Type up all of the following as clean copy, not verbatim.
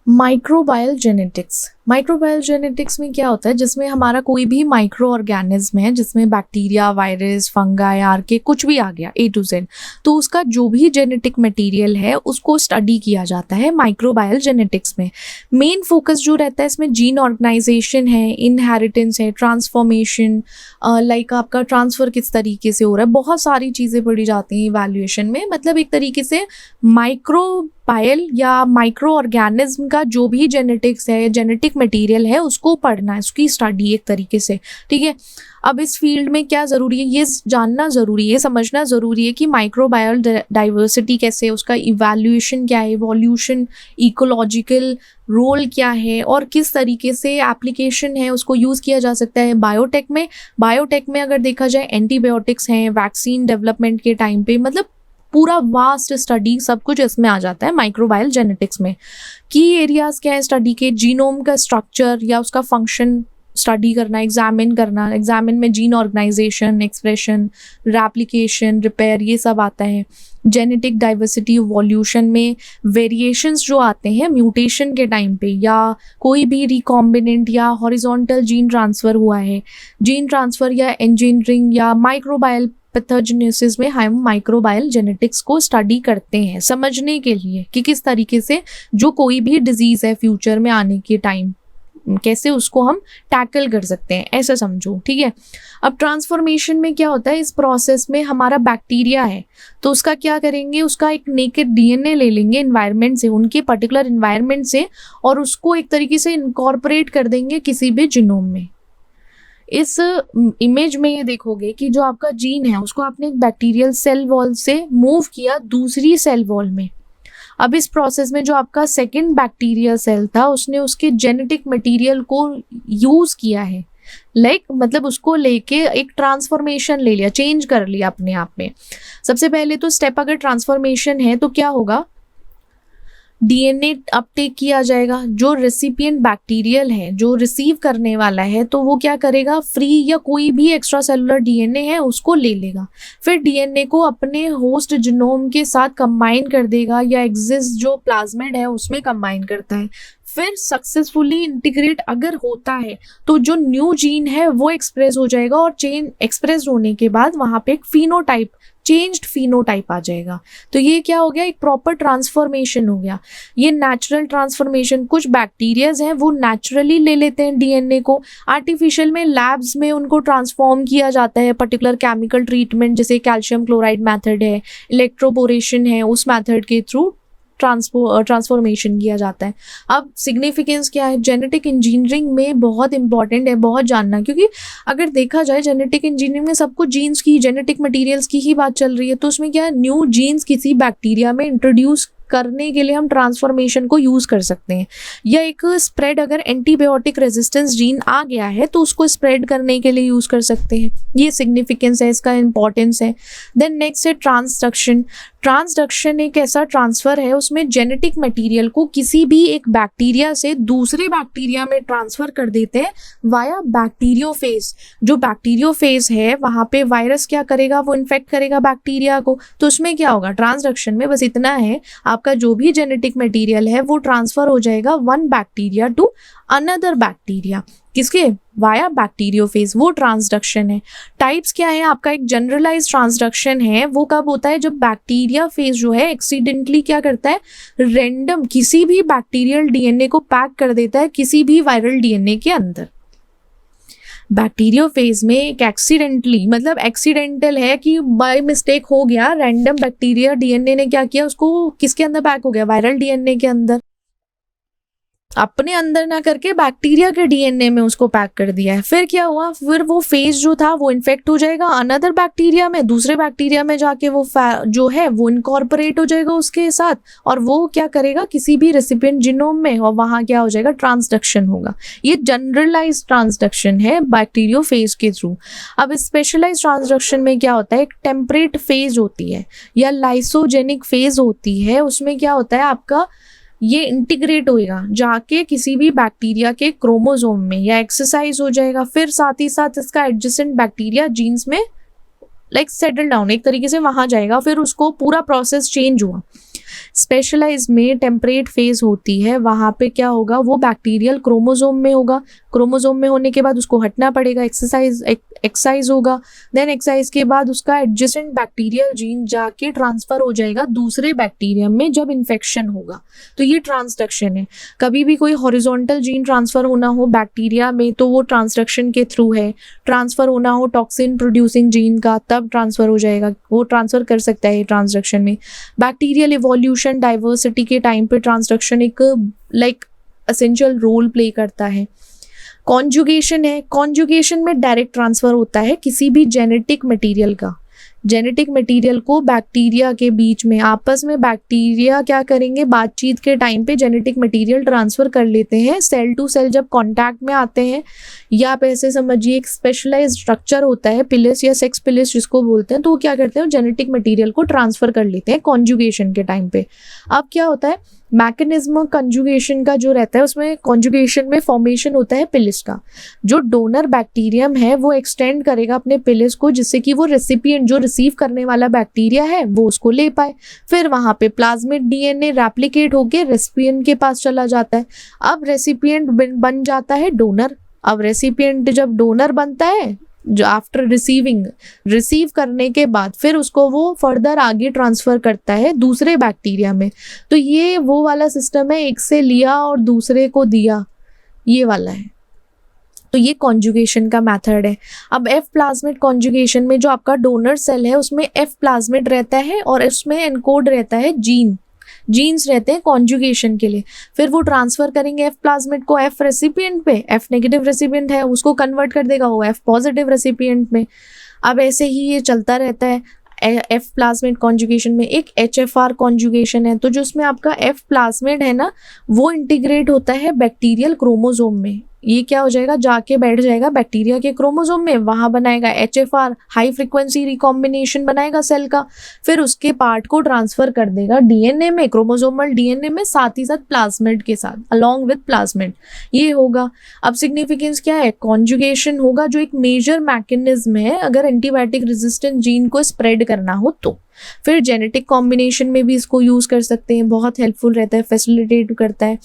Microbial genetics. Microbial genetics में क्या होता है, जिसमें हमारा कोई भी माइक्रो ऑर्गेनिज्म है, जिसमें बैक्टीरिया, वायरस, फंगाई, आर्के कुछ भी आ गया ए टू जेड, तो उसका जो भी जेनेटिक मटेरियल है उसको स्टडी किया जाता है माइक्रोबायल जेनेटिक्स में। मेन फोकस जो रहता है इसमें जीन ऑर्गेनाइजेशन है, इनहेरिटेंस है, ट्रांसफॉर्मेशन, लाइक आपका ट्रांसफ़र किस तरीके से हो रहा है, बहुत सारी चीज़ें पढ़ी जाती हैं इवैल्यूएशन में। मतलब एक तरीके से माइक्रोबायल या माइक्रो ऑर्गेनिज्म का जो भी जेनेटिक्स है, जेनेटिक मटेरियल है, उसको पढ़ना है, उसकी स्टडी एक तरीके से। ठीक है, अब इस फील्ड में क्या ज़रूरी है, ये जानना ज़रूरी है, समझना ज़रूरी है कि माइक्रोबायल डाइवर्सिटी कैसे है, उसका इवैल्यूएशन क्या है, इवोल्यूशन, इकोलॉजिकल रोल क्या है और किस तरीके से एप्लीकेशन है उसको यूज़ किया जा सकता है बायोटेक में। बायोटेक में अगर देखा जाए एंटीबायोटिक्स हैं, वैक्सीन डेवलपमेंट के टाइम पे, मतलब पूरा वास्ट स्टडी सब कुछ इसमें आ जाता है माइक्रोबायल जेनेटिक्स में। की एरियाज क्या है स्टडी के, जीनोम का स्ट्रक्चर या उसका फंक्शन स्टडी करना, एग्जामिन करना, एग्जामिन में gene organisation, expression, replication, repair, ये सब आता है। जेनेटिक डाइवर्सिटी इवोल्यूशन में वेरिएशंस जो आते हैं म्यूटेशन के टाइम पे, या कोई भी रिकॉम्बिनेंट या हॉरिजॉन्टल जीन ट्रांसफ़र हुआ है, जीन ट्रांसफ़र या इंजीनियरिंग या माइक्रोबायल पैथोजेनेसिस में हम माइक्रोबायल जेनेटिक्स को स्टडी करते हैं समझने के लिए कि किस तरीके से जो कोई भी डिजीज़ है फ्यूचर में आने के टाइम कैसे उसको हम टैकल कर सकते हैं, ऐसा समझो। ठीक है, अब ट्रांसफॉर्मेशन में क्या होता है, इस प्रोसेस में हमारा बैक्टीरिया है तो उसका क्या करेंगे, उसका एक नेकेड डीएनए ले लेंगे एनवायरनमेंट से, उनके पर्टिकुलर एनवायरनमेंट से, और उसको एक तरीके से इनकॉर्पोरेट कर देंगे किसी भी जीनोम में। इस इमेज में ये देखोगे कि जो आपका जीन है उसको आपने एक बैक्टीरियल सेल वॉल से मूव किया दूसरी सेल वॉल में। अब इस प्रोसेस में जो आपका सेकंड बैक्टीरियल सेल था उसने उसके जेनेटिक मटेरियल को यूज़ किया है, मतलब उसको लेके एक ट्रांसफॉर्मेशन ले लिया, चेंज कर लिया अपने आप में। सबसे पहले तो स्टेप अगर ट्रांसफॉर्मेशन है तो क्या होगा, डीएनए अपटेक किया जाएगा। जो रेसिपिएंट बैक्टीरियल है, जो रिसीव करने वाला है, तो वो क्या करेगा, फ्री या कोई भी एक्स्ट्रा सेलुलर डीएनए है उसको ले लेगा, फिर डीएनए को अपने होस्ट जीनोम के साथ कंबाइन कर देगा या एग्जिस्ट जो प्लाज्मिड है उसमें कंबाइन करता है। फिर सक्सेसफुली इंटीग्रेट अगर होता है तो जो न्यू जीन है वो एक्सप्रेस हो जाएगा, और चेन एक्सप्रेस होने के बाद वहाँ पे एक फिनोटाइप, चेंज्ड फिनोटाइप आ जाएगा। तो ये क्या हो गया, एक प्रॉपर ट्रांसफॉर्मेशन हो गया। ये नेचुरल ट्रांसफॉर्मेशन, कुछ बैक्टीरियाज हैं वो नेचुरली ले लेते हैं डीएनए को, आर्टिफिशियल में लैब्स में उनको ट्रांसफॉर्म किया जाता है पर्टिकुलर केमिकल ट्रीटमेंट, जैसे कैल्शियम क्लोराइड मेथड है, इलेक्ट्रोपोरेशन है, उस मेथड के थ्रू ट्रांसफॉर्मेशन किया जाता है। अब सिग्निफिकेंस क्या है, जेनेटिक इंजीनियरिंग में बहुत इंपॉर्टेंट है, बहुत जानना, क्योंकि अगर देखा जाए जेनेटिक इंजीनियरिंग में सब कुछ जीन्स की, जेनेटिक मटेरियल्स की ही बात चल रही है, तो उसमें क्या है, न्यू जीन्स किसी बैक्टीरिया में इंट्रोड्यूस करने के लिए हम ट्रांसफॉर्मेशन को यूज़ कर सकते हैं, या एक स्प्रेड, अगर एंटीबायोटिक रेजिस्टेंस जीन आ गया है तो उसको स्प्रेड करने के लिए यूज़ कर सकते हैं। ये सिग्निफिकेंस है, इसका इंपॉर्टेंस है। देन नेक्स्ट है ट्रांसडक्शन। ट्रांसडक्शन एक ऐसा ट्रांसफ़र है उसमें जेनेटिक मटेरियल को किसी भी एक बैक्टीरिया से दूसरे बैक्टीरिया में ट्रांसफ़र कर देते हैं वाया बैक्टीरियोफेज। जो बैक्टीरियोफेज है वहाँ पे वायरस क्या करेगा, वो इन्फेक्ट करेगा बैक्टीरिया को, तो उसमें क्या होगा, ट्रांसडक्शन में बस इतना है, आपका जो भी जेनेटिक मटेरियल है वो ट्रांसफ़र हो जाएगा one bacteria to another bacteria, किसके, वाया बैक्टीरियोफेज, वो ट्रांसडक्शन है। टाइप्स क्या है, आपका एक जनरलाइज ट्रांसडक्शन है, वो कब होता है, जब बैक्टीरिया फेज जो है एक्सीडेंटली क्या करता है, रैंडम किसी भी बैक्टीरियल डीएनए को पैक कर देता है किसी भी वायरल डीएनए के अंदर। बैक्टीरियोफेज में एक एक्सीडेंटली, मतलब एक्सीडेंटल है कि बाय मिस्टेक हो गया, रैंडम बैक्टीरिया डीएनए ने क्या किया, उसको किसके अंदर पैक हो गया, वायरल डीएनए के अंदर, अपने अंदर ना करके बैक्टीरिया के डीएनए में उसको पैक कर दिया है। फिर क्या हुआ, फिर वो फेज जो था वो इन्फेक्ट हो जाएगा अनदर बैक्टीरिया में, दूसरे बैक्टीरिया में जाके वो जो है वो इनकॉर्पोरेट हो जाएगा उसके साथ, और वो क्या करेगा किसी भी रेसिपिएंट जीनोम में, और वहाँ क्या हो जाएगा, ट्रांसडक्शन होगा। ये जनरलाइज ट्रांसडक्शन है बैक्टीरियोफेज के थ्रू। अब स्पेशलाइज ट्रांसडक्शन में क्या होता है, एक टेम्परेट फेज होती है या लाइसोजेनिक फेज होती है, उसमें क्या होता है, आपका ये इंटीग्रेट होएगा जाके किसी भी बैक्टीरिया के क्रोमोसोम में या एक्सरसाइज हो जाएगा, फिर साथ ही साथ इसका एडजेसेंट बैक्टीरिया जीन्स में लाइक सेटल डाउन एक तरीके से वहाँ जाएगा, फिर उसको पूरा प्रोसेस चेंज हुआ। स्पेशलाइज में टेम्परेट फेज होती है, वहाँ पे क्या होगा, वो बैक्टीरियल क्रोमोसोम में होगा, क्रोमोसोम में होने के बाद उसको हटना पड़ेगा, एक्सरसाइज होगा, देन एक्सरसाइज के बाद उसका एडजेसेंट बैक्टीरियल जीन जाके ट्रांसफर हो जाएगा दूसरे बैक्टीरियम में जब इन्फेक्शन होगा। तो ये ट्रांसडक्शन है। कभी भी कोई हॉरिजॉन्टल जीन ट्रांसफर होना हो बैक्टीरिया में तो वो ट्रांसडक्शन के थ्रू है, ट्रांसफर होना हो टॉक्सिन प्रोड्यूसिंग जीन का तब ट्रांसफर हो जाएगा, वो ट्रांसफर कर सकता है ट्रांसडक्शन में। बैक्टीरियल इवोल्यूशन डाइवर्सिटी के टाइम पे ट्रांसडक्शन एक एसेंशियल रोल प्ले करता है। कॉन्जुगेशन है, कॉन्जुगेशन में डायरेक्ट ट्रांसफर होता है किसी भी जेनेटिक मटेरियल का। जेनेटिक मटेरियल को बैक्टीरिया के बीच में आपस में बैक्टीरिया क्या करेंगे, बातचीत के टाइम पे जेनेटिक मटेरियल ट्रांसफर कर लेते हैं। सेल टू सेल जब कांटेक्ट में आते हैं, या आप ऐसे समझिए एक स्पेशलाइज्ड स्ट्रक्चर होता है पिलिस या सेक्स पिलिस जिसको बोलते हैं, तो वो क्या करते हैं, जेनेटिक मटेरियल को ट्रांसफर कर लेते हैं कॉन्जुगेशन के टाइम पे। अब क्या होता है, मैकेनिज्म कंजुगेशन का जो रहता है उसमें कॉन्जुगेशन में फॉर्मेशन होता है पिलिस का। जो डोनर बैक्टीरियम है वो एक्सटेंड करेगा अपने पिलिस को जिससे कि वो रेसिपिएंट जो रिसीव करने वाला बैक्टीरिया है वो उसको ले पाए। फिर वहाँ पे प्लाज्मिड डीएनए रेप्लिकेट होके रेसिपिएंट के पास चला जाता है। अब रेसिपिएंट बन जाता है डोनर। अब रेसिपिएंट जब डोनर बनता है, जो आफ्टर रिसीव करने के बाद फिर उसको वो फर्दर आगे ट्रांसफर करता है दूसरे बैक्टीरिया में। तो ये वो वाला सिस्टम है, एक से लिया और दूसरे को दिया, ये वाला है। तो ये कॉन्जुगेशन का मेथड है। अब एफ प्लाज्मिड कॉन्जुगेशन में जो आपका डोनर सेल है उसमें एफ प्लाज्मिड रहता है और इसमें एनकोड रहता है जीन्स रहते हैं कॉन्जुगेशन के लिए। फिर वो ट्रांसफर करेंगे एफ प्लाज्मिड को एफ रेसिपिएंट पे, एफ नेगेटिव रेसिपिएंट है उसको कन्वर्ट कर देगा वो एफ पॉजिटिव रेसिपिएंट में। अब ऐसे ही ये चलता रहता है। एफ प्लाज्मिड कॉन्जुगेशन में एक HFR कॉन्जुगेशन है, तो जो उसमें आपका एफ प्लाज्मिड है ना वो इंटीग्रेट होता है बैक्टीरियल क्रोमोसोम में। ये क्या हो जाएगा, जाके बैठ जाएगा बैक्टीरिया के क्रोमोसोम में, वहां बनाएगा HFR हाई फ्रीक्वेंसी रिकॉम्बिनेशन बनाएगा सेल का। फिर उसके पार्ट को ट्रांसफर कर देगा डीएनए में, क्रोमोसोमल डीएनए में, साथ ही साथ प्लाज्मिड के साथ, अलोंग विद प्लाज्मिड ये होगा। अब सिग्निफिकेंस क्या है, कॉन्जुगेशन होगा जो एक मेजर मैकेनिज्म है अगर एंटीबायोटिक रेजिस्टेंट जीन को स्प्रेड करना हो तो। फिर जेनेटिक कॉम्बिनेशन में भी इसको यूज कर सकते हैं, बहुत हेल्पफुल रहता है, फैसिलिटेट करता है।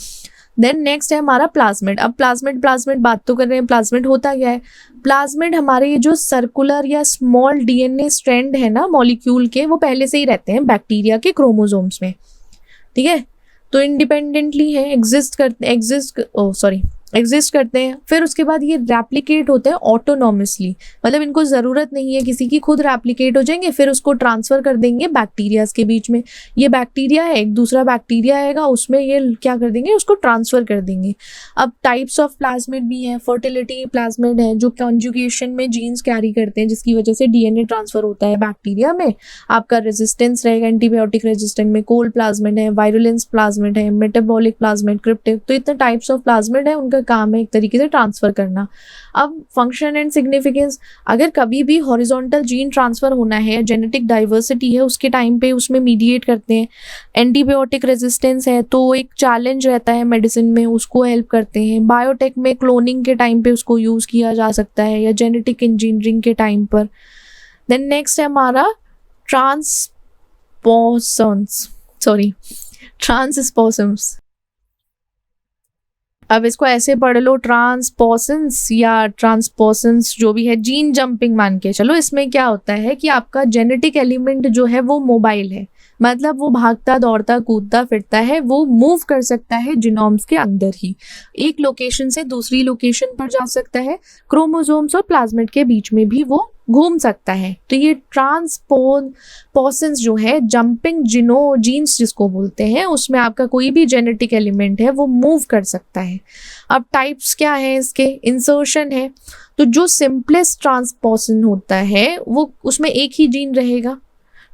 देन नेक्स्ट है हमारा प्लाज्मिड। अब प्लाज्मिड बात तो कर रहे हैं, प्लाज्मिड होता क्या है, प्लाज्मिड हमारे ये जो सर्कुलर या स्मॉल डीएनए स्ट्रैंड है ना मॉलिक्यूल के, वो पहले से ही रहते हैं बैक्टीरिया के क्रोमोसोम्स में, ठीक है। तो इंडिपेंडेंटली है, एग्जिस्ट करते हैं। फिर उसके बाद ये रेप्लिकेट होते हैं ऑटोनॉमसली, मतलब इनको ज़रूरत नहीं है किसी की, खुद रेप्लिकेट हो जाएंगे, फिर उसको ट्रांसफ़र कर देंगे बैक्टीरियाज के बीच में। ये बैक्टीरिया है, एक दूसरा बैक्टीरिया आएगा उसमें ये क्या कर देंगे, उसको ट्रांसफ़र कर देंगे। अब टाइप्स ऑफ प्लाज्मिड भी हैं, फर्टिलिटी प्लाज्मिड है जो कॉन्जुगेशन में जीन्स कैरी करते हैं जिसकी वजह से डीएनए ट्रांसफ़र होता है बैक्टीरिया में, आपका रेजिस्टेंस रहेगा एंटीबायोटिक रेजिस्टेंट में। कोल्ड प्लाज्मिड है, वायरुलेंस प्लाज्मिड है, मेटाबॉलिक प्लाज्मिड, क्रिप्टिव, तो इतने टाइप्स ऑफ प्लाज्मिड है, उनका काम है एक तरीके से ट्रांसफर करना। अब फंक्शन एंड सिग्निफिकेंस, अगर कभी भी हॉरिजॉन्टल जीन ट्रांसफर होना है, जेनेटिक डाइवर्सिटी है उसके टाइम पे उसमें मीडिएट करते हैं। एंटीबायोटिक रेजिस्टेंस है तो एक चैलेंज रहता है मेडिसिन में, उसको हेल्प करते हैं। बायोटेक में क्लोनिंग के टाइम पे उसको यूज किया जा सकता है या जेनेटिक इंजीनियरिंग के टाइम पर। देन नेक्स्ट है हमारा ट्रांसपोसम्स। अब इसको ऐसे पढ़ लो, ट्रांसपोसन्स या ट्रांसपोसन्स जो भी है, जीन जंपिंग मान के चलो। इसमें क्या होता है कि आपका जेनेटिक एलिमेंट जो है वो मोबाइल है, मतलब वो भागता दौड़ता कूदता फिरता है, वो मूव कर सकता है जिनोम्स के अंदर ही, एक लोकेशन से दूसरी लोकेशन पर जा सकता है, क्रोमोसोम्स और प्लाज्मिड के बीच में भी वो घूम सकता है। तो ये ट्रांसपोसन्स जो है, जंपिंग जीन्स जिसको बोलते हैं, उसमें आपका कोई भी जेनेटिक एलिमेंट है वो मूव कर सकता है। अब टाइप्स क्या है इसके, इंसर्शन है, तो जो सिंपलेस्ट ट्रांसपोसन होता है वो उसमें एक ही जीन रहेगा।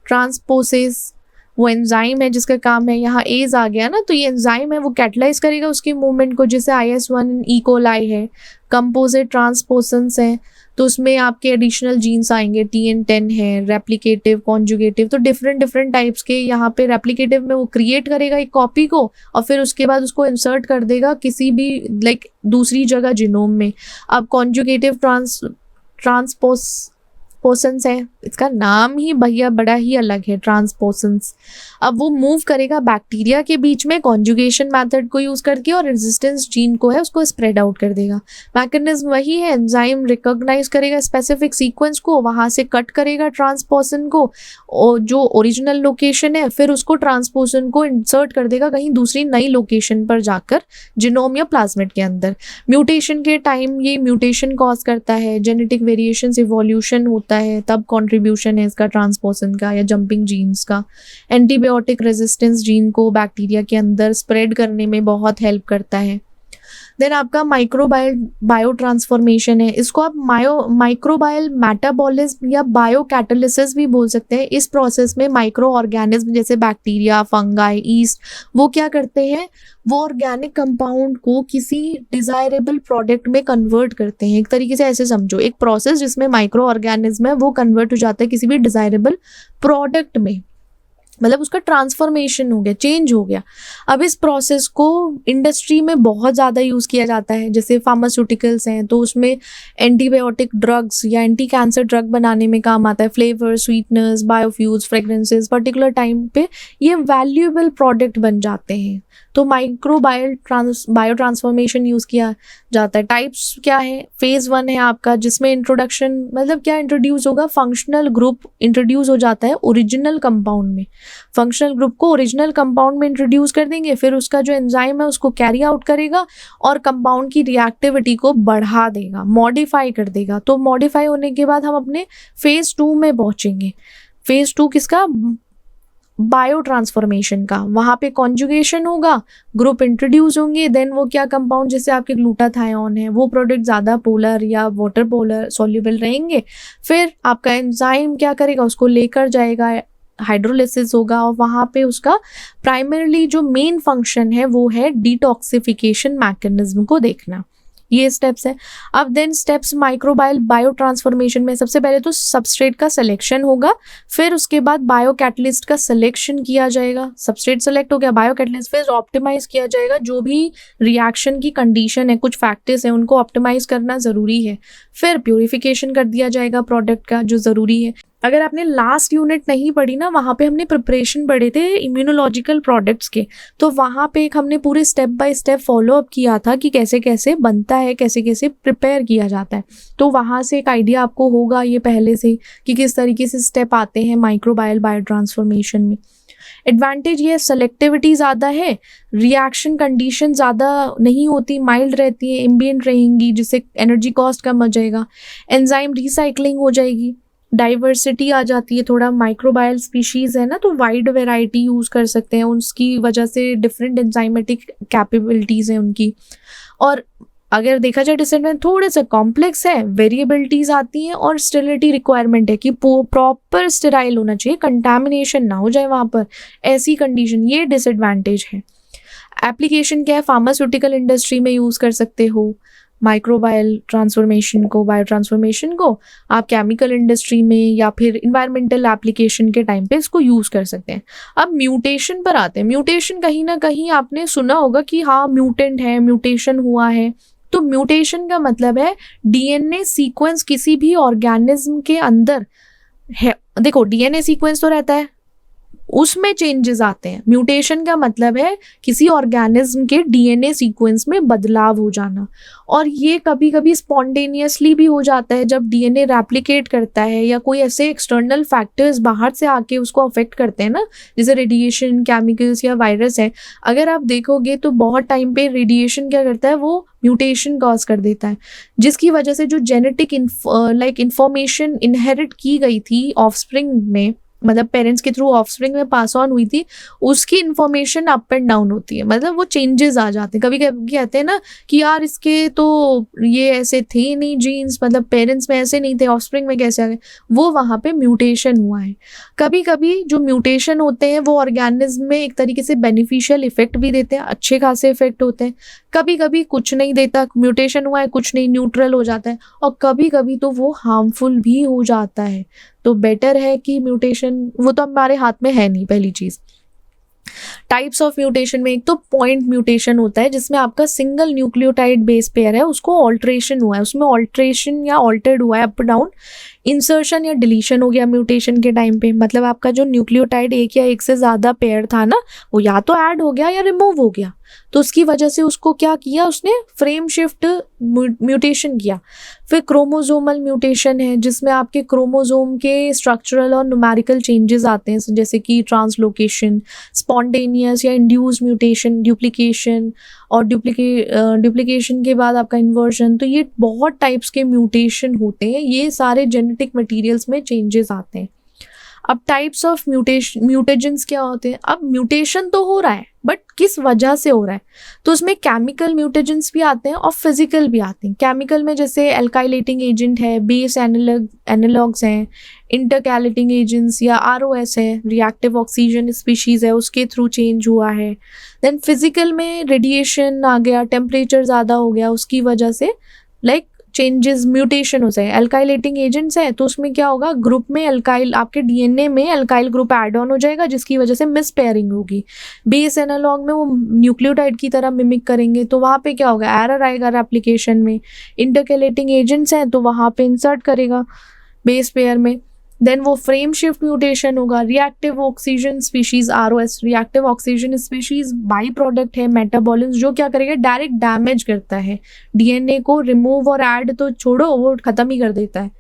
ट्रांसपोसेस वो एंजाइम है जिसका काम है, यहाँ एज आ गया ना, तो ये एंजाइम है वो कैटलाइज करेगा उसकी मूवमेंट को, जैसे IS1 ई कोलाई है। कंपोजिट ट्रांसपोसन्स हैं तो उसमें आपके एडिशनल जीन्स आएंगे, TN10 है, रेप्लिकेटिव, कॉन्जुगेटिव, तो डिफरेंट टाइप्स के। यहाँ पे रेप्लिकेटिव में वो क्रिएट करेगा एक कॉपी को और फिर उसके बाद उसको इंसर्ट कर देगा किसी भी दूसरी जगह जिनोम में। अब कॉन्जुगेटिव ट्रांसपोसन्स है, इसका नाम ही भैया बड़ा ही अलग है, ट्रांसपोसन्स। अब वो मूव करेगा बैक्टीरिया के बीच में कॉन्जुगेशन मेथड को यूज़ करके और रेजिस्टेंस जीन को है उसको स्प्रेड आउट कर देगा। मैकेनिज्म वही है, एंजाइम रिकॉग्नाइज करेगा स्पेसिफिक सीक्वेंस को, वहाँ से कट करेगा ट्रांसपोसन को, और जो ओरिजिनल लोकेशन है फिर उसको ट्रांसपोसन को इंसर्ट कर देगा कहीं दूसरी नई लोकेशन पर जाकर जीनोम या प्लाज्मिड के अंदर। म्यूटेशन के टाइम ये म्यूटेशन कॉज करता है, जेनेटिक वेरिएशन इवोल्यूशन होता है, तब कॉन्ट्रीब्यूशन है इसका ट्रांसपोसन का या जंपिंग जीन्स का। एंटीबायोटिक रेजिस्टेंस जीन को बैक्टीरिया के अंदर स्प्रेड करने में बहुत हेल्प करता है। देन आपका माइक्रोबायल बायो ट्रांसफॉर्मेशन है, इसको आप माइक्रोबायल मेटाबॉलिज्म या बायो कैटालिसिस भी बोल सकते हैं। इस प्रोसेस में माइक्रो ऑर्गेनिज्म जैसे बैक्टीरिया, फंगाई, ईस्ट वो क्या करते हैं, वो ऑर्गेनिक कंपाउंड को किसी डिजायरेबल प्रोडक्ट में कन्वर्ट करते हैं। एक तरीके से ऐसे समझो, एक प्रोसेस जिसमें माइक्रो ऑर्गेनिज्म है वो कन्वर्ट हो जाता है किसी भी डिजायरेबल प्रोडक्ट में, मतलब उसका ट्रांसफॉर्मेशन हो गया, चेंज हो गया। अब इस प्रोसेस को इंडस्ट्री में बहुत ज़्यादा यूज़ किया जाता है, जैसे फार्मास्यूटिकल्स हैं तो उसमें एंटीबायोटिक ड्रग्स या एंटी कैंसर ड्रग बनाने में काम आता है। Flavour, sweeteners, biofuels, fragrances particular time पे ये वैल्यूएबल प्रोडक्ट बन जाते हैं, तो बायो ट्रांसफॉर्मेशन यूज़ किया जाता है। टाइप्स क्या है, फेज़ 1 है आपका जिसमें इंट्रोडक्शन, मतलब क्या इंट्रोड्यूस होगा, फंक्शनल ग्रुप इंट्रोड्यूस हो जाता है ओरिजिनल कंपाउंड में। फंक्शनल ग्रुप को ओरिजिनल कंपाउंड में इंट्रोड्यूस कर देंगे, फिर उसका जो एंजाइम है उसको कैरी आउट करेगा और कंपाउंड की रिएक्टिविटी को बढ़ा देगा, मॉडिफाई कर देगा। तो मॉडिफाई होने के बाद हम अपने फेज़ 2 में पहुंचेंगे। फेज़ 2 किसका, बायो ट्रांसफॉर्मेशन का। वहाँ पे कॉन्जुगेशन होगा, ग्रुप इंट्रोड्यूस होंगे, देन वो क्या कंपाउंड जैसे आपके ग्लूटाथायोन है वो प्रोडक्ट ज़्यादा पोलर या वाटर पोलर सॉल्युबल रहेंगे, फिर आपका एंजाइम क्या करेगा, उसको लेकर जाएगा, हाइड्रोलिसिस होगा और वहाँ पे उसका प्राइमरीली जो मेन फंक्शन है वो है डिटॉक्सिफिकेशन मैकेनिज्म को देखना। ये स्टेप्स है। अब then steps microbial bio transformation में सबसे पहले तो सबस्ट्रेट का सिलेक्शन होगा, फिर उसके बाद बायो कैटलिस्ट का सिलेक्शन किया जाएगा। सबस्ट्रेट सेलेक्ट हो गया, बायो कैटलिस्ट फिर ऑप्टिमाइज किया जाएगा। जो भी रिएक्शन की कंडीशन है, कुछ फैक्टर्स हैं उनको ऑप्टिमाइज करना ज़रूरी है, फिर प्यूरिफिकेशन कर दिया जाएगा प्रोडक्ट का जो ज़रूरी है। अगर आपने लास्ट यूनिट नहीं पढ़ी ना, वहाँ पे हमने प्रिपरेशन पढ़े थे इम्यूनोलॉजिकल प्रोडक्ट्स के, तो वहाँ पे एक हमने पूरे step by step follow up किया था कि कैसे कैसे बनता है, कैसे कैसे प्रिपेयर किया जाता है। तो वहाँ से एक आइडिया आपको होगा ये पहले से कि किस तरीके से स्टेप आते हैं माइक्रोबायल बायो ट्रांसफॉर्मेशन में। एडवांटेज ये सेलेक्टिविटी ज़्यादा है, रिएक्शन कंडीशन ज़्यादा नहीं होती, माइल्ड रहती है, एम्बिएंट रहेंगी, जिससे एनर्जी कॉस्ट कम हो जाएगा, एंजाइम रिसाइकलिंग हो जाएगी, डाइवर्सिटी आ जाती है, थोड़ा माइक्रोबायल स्पीशीज़ है ना तो वाइड वेराइटी यूज़ कर सकते हैं, उसकी वजह से डिफरेंट एंजाइमेटिक कैपेबिलिटीज़ हैं उनकी। और अगर देखा जाए डिसएडवांटेज थोड़े से कॉम्प्लेक्स है, वेरिएबिलिटीज़ आती हैं और स्टेरिलिटी रिक्वायरमेंट है कि प्रॉपर स्टेराइल होना चाहिए, कंटामिनेशन ना हो जाए वहाँ पर, ऐसी कंडीशन, ये डिसएडवांटेज है। एप्लीकेशन क्या है, फार्मास्यूटिकल इंडस्ट्री में यूज़ कर सकते हो माइक्रोबायल ट्रांसफॉर्मेशन को, बायो ट्रांसफॉर्मेशन को आप केमिकल इंडस्ट्री में या फिर इन्वायरमेंटल एप्लीकेशन के टाइम पे इसको यूज़ कर सकते हैं। अब म्यूटेशन पर आते हैं। म्यूटेशन कहीं ना कहीं आपने सुना होगा कि हाँ म्यूटेंट है, म्यूटेशन हुआ है। तो म्यूटेशन का मतलब है डीएनए सीक्वेंस किसी भी ऑर्गेनिज्म के अंदर है, देखो डीएनए सीक्वेंस तो रहता है, उसमें चेंजेस आते हैं। म्यूटेशन का मतलब है किसी ऑर्गेनिज्म के डीएनए सीक्वेंस में बदलाव हो जाना, और ये कभी कभी स्पॉन्टेनियसली भी हो जाता है जब डीएनए रेप्लिकेट करता है या कोई ऐसे एक्सटर्नल फैक्टर्स बाहर से आके उसको अफेक्ट करते हैं ना, जैसे रेडिएशन, केमिकल्स या वायरस है। अगर आप देखोगे तो बहुत टाइम पे रेडिएशन क्या करता है, वो म्यूटेशन कॉज कर देता है, जिसकी वजह से जो जेनेटिक इंफॉर्मेशन इनहेरिट की गई थी ऑफस्प्रिंग में, मतलब पेरेंट्स के थ्रू ऑफस्प्रिंग में पास ऑन हुई थी, उसकी इन्फॉर्मेशन अप एंड डाउन होती है, मतलब वो चेंजेस आ जाते हैं। कभी कभी कहते हैं ना कि यार इसके तो ये ऐसे थे नहीं जीन्स, मतलब पेरेंट्स में ऐसे नहीं थे, ऑफस्प्रिंग में कैसे आ गए, वो वहाँ पे म्यूटेशन हुआ है। कभी कभी जो म्यूटेशन होते हैं वो ऑर्गेनिज्म में एक तरीके से बेनिफिशियल इफेक्ट भी देते हैं, अच्छे खासे इफेक्ट होते हैं। कभी कभी कुछ नहीं देता, म्यूटेशन हुआ है कुछ नहीं, न्यूट्रल हो जाता है, और कभी कभी तो वो हार्मफुल भी हो जाता है। तो बेटर है कि म्यूटेशन, वो तो हमारे हाथ में है नहीं। पहली चीज, टाइप्स ऑफ म्यूटेशन में एक तो पॉइंट म्यूटेशन होता है जिसमें आपका सिंगल न्यूक्लियोटाइड बेस पेयर है, उसको ऑल्ट्रेशन हुआ है, उसमें ऑल्ट्रेशन या ऑल्टर्ड हुआ है अप डाउन, इंसर्शन या डिलीशन हो गया म्यूटेशन के टाइम पे, मतलब आपका जो न्यूक्लियोटाइड एक या एक से ज़्यादा पेयर था ना, वो या तो ऐड हो गया या रिमूव हो गया, तो उसकी वजह से उसको क्या किया, उसने फ्रेम शिफ्ट म्यूटेशन किया। फिर क्रोमोजोमल म्यूटेशन है, जिसमें आपके क्रोमोजोम के स्ट्रक्चरल और न्यूमेरिकल चेंजेस आते हैं, जैसे कि ट्रांसलोकेशन, स्पॉन्टेनियस या इंड्यूस म्यूटेशन, डुप्लीकेशन, और डुप्लीकेशन के बाद आपका इन्वर्जन। तो ये बहुत टाइप्स के म्यूटेशन होते हैं, ये सारे जेनेटिक मटेरियल्स में चेंजेस आते हैं। अब टाइप्स ऑफ म्यूटेजेंस क्या होते हैं, अब म्यूटेशन तो हो रहा है बट किस वजह से हो रहा है, तो उसमें केमिकल म्यूटेजेंस भी आते हैं और फिजिकल भी आते हैं। केमिकल में जैसे एल्काइलेटिंग एजेंट है, बेस एनालॉग्स हैं, इंटरकैलेटिंग एजेंट्स या ROS है, रिएक्टिव ऑक्सीजन स्पीशीज़ है, उसके थ्रू चेंज हुआ है। देन फिजिकल में रेडिएशन आ गया, टेम्परेचर ज़्यादा हो गया, उसकी वजह से लाइक चेंजेस म्यूटेशन हो जाए। एल्काइलेटिंग एजेंट्स है तो उसमें क्या होगा, ग्रुप में एल्काइल, आपके DNA में एल्काइल ग्रुप ऐड ऑन हो जाएगा, जिसकी वजह से मिस पेयरिंग होगी। बेस एनालॉग में वो न्यूक्लियोटाइड की तरह मिमिक करेंगे, तो वहाँ पे क्या होगा, एरर आएगा रेप्लिकेशन में। इंटरकैलेटिंग एजेंट्स हैं तो वहाँ पे इंसर्ट करेगा बेस पेयर में। देन वो फ्रेम शिफ्ट म्यूटेशन होगा। Reactive oxygen species ROS, reactive oxygen species by product है मेटाबॉलिज्म, जो क्या करेगा, डायरेक्ट डैमेज करता है DNA को, रिमूव और ऐड तो छोड़ो, वो खत्म ही कर देता है।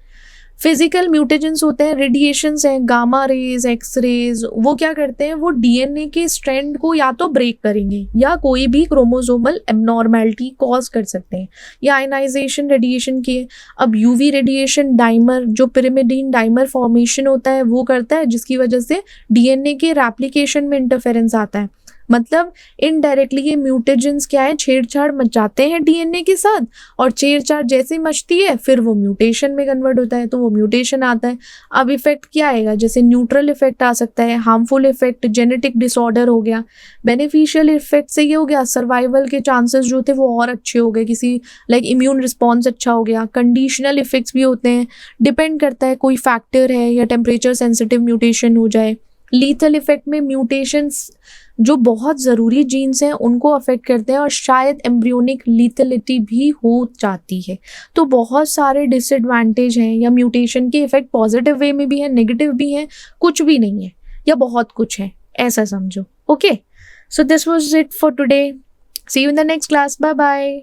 फिजिकल म्यूटेजेंस होते हैं, रेडिएशंस हैं, गामा रेज, एक्स रेज, वो क्या करते हैं, वो DNA के स्ट्रैंड को या तो ब्रेक करेंगे या कोई भी क्रोमोसोमल एबनॉर्मेलिटी कॉज कर सकते हैं, या आयनाइजेशन रेडिएशन के। अब UV रेडिएशन डाइमर, जो पिरिमिडीन डाइमर फॉर्मेशन होता है वो करता है, जिसकी वजह से DNA के रेप्लिकेशन में इंटरफेरेंस आता है। मतलब इनडायरेक्टली ये म्यूटेजेंस क्या है, छेड़छाड़ मचाते हैं DNA के साथ, और छेड़छाड़ जैसे मचती है फिर वो म्यूटेशन में कन्वर्ट होता है, तो वो म्यूटेशन आता है। अब इफेक्ट क्या आएगा, जैसे न्यूट्रल इफेक्ट आ सकता है, हार्मफुल इफेक्ट जेनेटिक डिसऑर्डर हो गया। बेनिफिशियल इफेक्ट से ये हो गया, सर्वाइवल के चांसेस जो थे वो और अच्छे हो गए, किसी लाइक इम्यून रिस्पॉन्स अच्छा हो गया। कंडीशनल इफेक्ट्स भी होते हैं, डिपेंड करता है कोई फैक्टर है या टेम्परेचर सेंसिटिव म्यूटेशन हो जाए। लीथल इफेक्ट में म्यूटेशंस जो बहुत ज़रूरी जीन्स हैं उनको अफेक्ट करते हैं, और शायद एम्ब्रियोनिक लीथलिटी भी हो जाती है। तो बहुत सारे डिसएडवांटेज हैं, या म्यूटेशन के इफेक्ट पॉजिटिव वे में भी है, नेगेटिव भी है, कुछ भी नहीं है, या बहुत कुछ है, ऐसा समझो। Okay, so this was it for today, see you in the next class, bye bye.